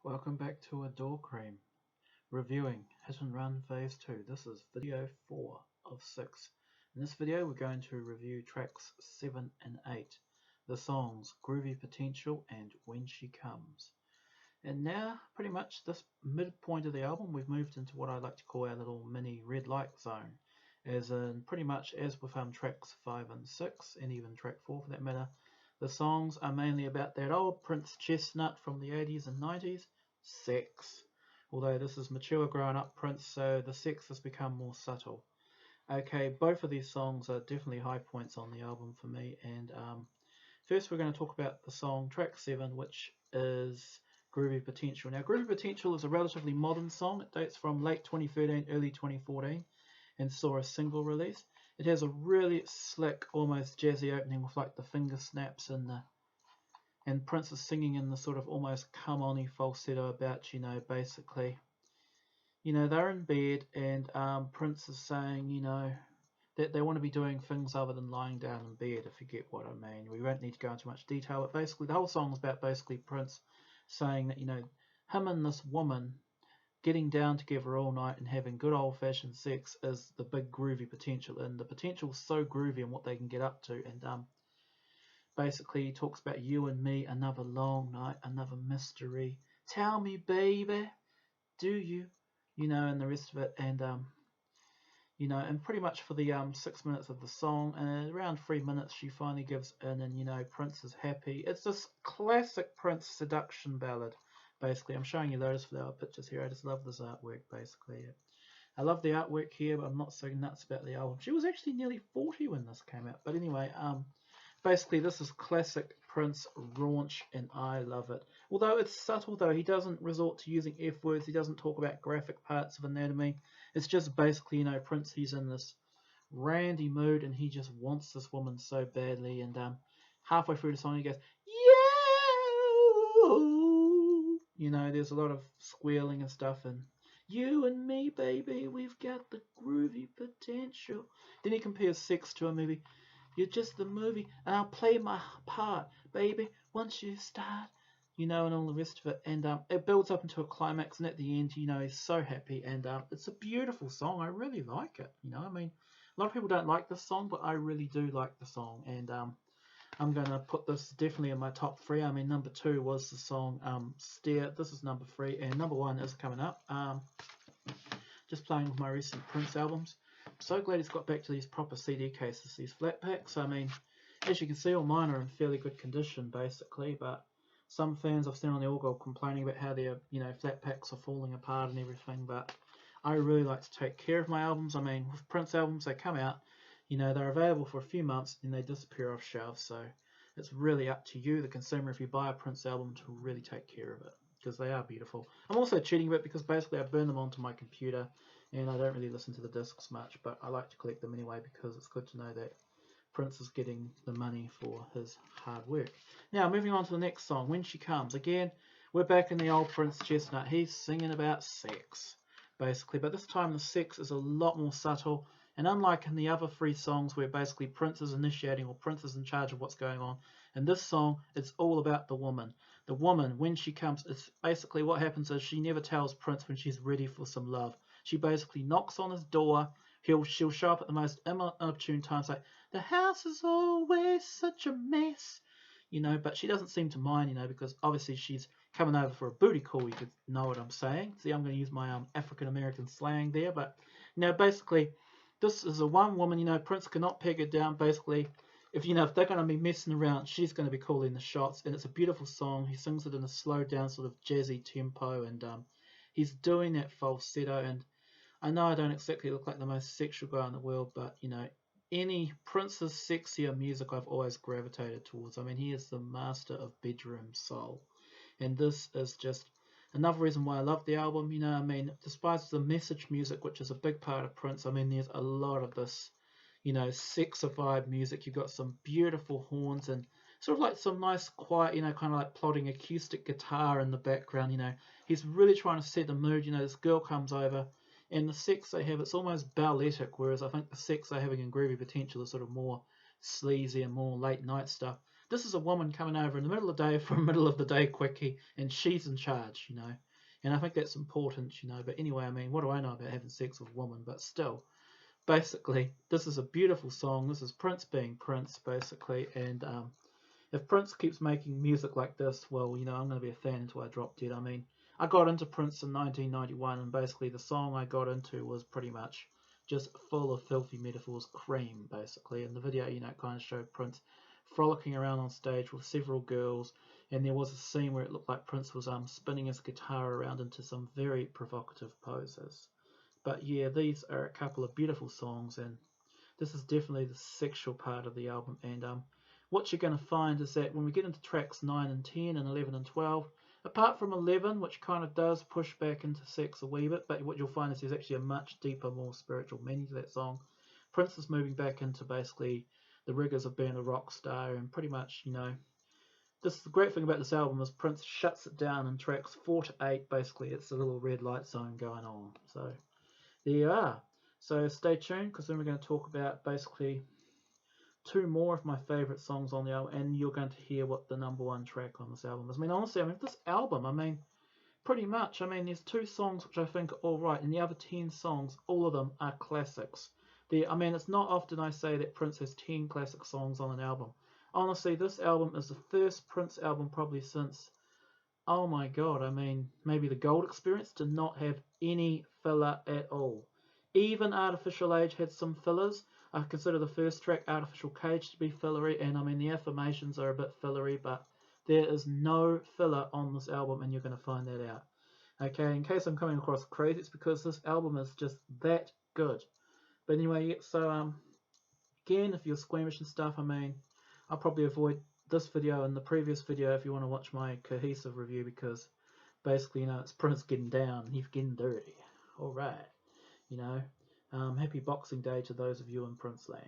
Welcome back to Adore Cream, reviewing Hitnrun Phase 2. This is video 4 of 6. In this video we're going to review tracks 7 and 8, the songs Groovy Potential and When She Comes. And now, pretty much this midpoint of the album, we've moved into what I like to call our little mini red light zone. As in, pretty much as with tracks 5 and 6, and even track 4 for that matter, the songs are mainly about that old Prince chestnut from the 80s and 90s, sex. Although this is mature grown up Prince, so the sex has become more subtle. Okay, both of these songs are definitely high points on the album for me, and first we're going to talk about the song track 7, which is Groovy Potential. Now, Groovy Potential is a relatively modern song. It dates from late 2013, early 2014, and saw a single release. It has a really slick, almost jazzy opening with like the finger snaps and Prince is singing in the sort of almost come-on-y falsetto about, basically, they're in bed and Prince is saying, that they want to be doing things other than lying down in bed, if you get what I mean. We won't need to go into much detail, but basically the whole song is about basically Prince saying that, him and this woman getting down together all night and having good old-fashioned sex is the big groovy potential, and the potential is so groovy in what they can get up to. And basically he talks about you and me, another long night, another mystery. Tell me, baby, do you? And the rest of it. And and pretty much for the 6 minutes of the song, and around 3 minutes she finally gives in, and Prince is happy. It's this classic Prince seduction ballad. Basically, I'm showing you those flower pictures here. I just love this artwork, basically. I love the artwork here, but I'm not so nuts about the album. She was actually nearly 40 when this came out. But anyway, basically this is classic Prince raunch, and I love it. Although it's subtle, though, he doesn't resort to using F words. He doesn't talk about graphic parts of anatomy. It's just basically, Prince, he's in this randy mood, and he just wants this woman so badly. And halfway through the song, he goes, yeah, there's a lot of squealing and stuff, and you and me, baby, we've got the groovy potential. Then he compares sex to a movie. You're just the movie, and I'll play my part, baby, once you start, and all the rest of it. And it builds up into a climax, and at the end, he's so happy, and it's a beautiful song. I really like it. I mean, a lot of people don't like this song, but I really do like the song, and I'm going to put this definitely in my top 3. I mean, number 2 was the song Stare. This is number 3, and number 1 is coming up. Just playing with my recent Prince albums. I'm so glad he's got back to these proper CD cases, these flat packs. I mean, as you can see, all mine are in fairly good condition, basically, but some fans I've seen on the All Gold complaining about how their, flat packs are falling apart and everything, but I really like to take care of my albums. I mean, with Prince albums, they come out, they're available for a few months and they disappear off shelves, so it's really up to you, the consumer, if you buy a Prince album, to really take care of it, because they are beautiful. I'm also cheating a bit because basically I burn them onto my computer and I don't really listen to the discs much, but I like to collect them anyway because it's good to know that Prince is getting the money for his hard work. Now, moving on to the next song, When She Comes. Again, we're back in the old Prince chestnut. He's singing about sex, basically, but this time the sex is a lot more subtle. And unlike in the other 3 songs where basically Prince is initiating or Prince is in charge of what's going on, in this song it's all about the woman. The woman, when she comes, it's basically what happens is she never tells Prince when she's ready for some love. She basically knocks on his door. She'll show up at the most inopportune times, like, the house is always such a mess, but she doesn't seem to mind, because obviously she's coming over for a booty call, you could know what I'm saying. See, I'm going to use my African American slang there, but basically this is a one woman, Prince cannot peg her down. Basically, if they're going to be messing around, she's going to be calling the shots, and it's a beautiful song. He sings it in a slow down sort of jazzy tempo, and he's doing that falsetto. And I know I don't exactly look like the most sexual guy in the world, but any Prince's sexier music I've always gravitated towards. I mean, he is the master of bedroom soul, and this is just another reason why I love the album. I mean, despite the message music, which is a big part of Prince, I mean, there's a lot of this, sexified music. You've got some beautiful horns and sort of like some nice, quiet, kind of like plodding acoustic guitar in the background. He's really trying to set the mood. This girl comes over, and the sex they have, it's almost balletic, whereas I think the sex they're having in Groovy Potential is sort of more sleazy and more late night stuff. This is a woman coming over in the middle of the day for a middle of the day quickie, and she's in charge, you know. And I think that's important, you know. But anyway, I mean, what do I know about having sex with a woman? But still, basically, this is a beautiful song. This is Prince being Prince, basically. And if Prince keeps making music like this, well, you know, I'm going to be a fan until I drop dead. I mean, I got into Prince in 1991, and basically the song I got into was pretty much just full of filthy metaphors, cream, basically. And the video, you know, kind of showed Prince frolicking around on stage with several girls, and there was a scene where it looked like Prince was spinning his guitar around into some very provocative poses. But yeah, these are a couple of beautiful songs, and this is definitely the sexual part of the album. And what you're going to find is that when we get into tracks 9 and 10 and 11 and 12, apart from 11, which kind of does push back into sex a wee bit, but what you'll find is there's actually a much deeper, more spiritual meaning to that song. Prince is moving back into basically the rigors of being a rock star, and pretty much, you know, this is the great thing about this album is Prince shuts it down in tracks 4 to 8. Basically, it's a little red light zone going on. So there you are. So stay tuned, because then we're going to talk about basically 2 more of my favorite songs on the album, and you're going to hear what the #1 track on this album is. I mean, honestly, I mean, this album, I mean, pretty much, I mean, there's 2 songs which I think are all right, and the other 10 songs, all of them are classics. I mean, it's not often I say that Prince has 10 classic songs on an album. Honestly, this album is the first Prince album probably since, oh my god, I mean, maybe the Gold Experience, to not have any filler at all. Even Artificial Age had some fillers. I consider the first track, Artificial Cage, to be fillery, and I mean, the affirmations are a bit fillery, but there is no filler on this album, and you're going to find that out. Okay, in case I'm coming across crazy, it's because this album is just that good. But anyway, so again, if you're squeamish and stuff, I mean, I'll probably avoid this video and the previous video if you want to watch my cohesive review, because basically, you know, it's Prince getting down, he's getting dirty. Alright, you know, happy Boxing Day to those of you in Prince Land.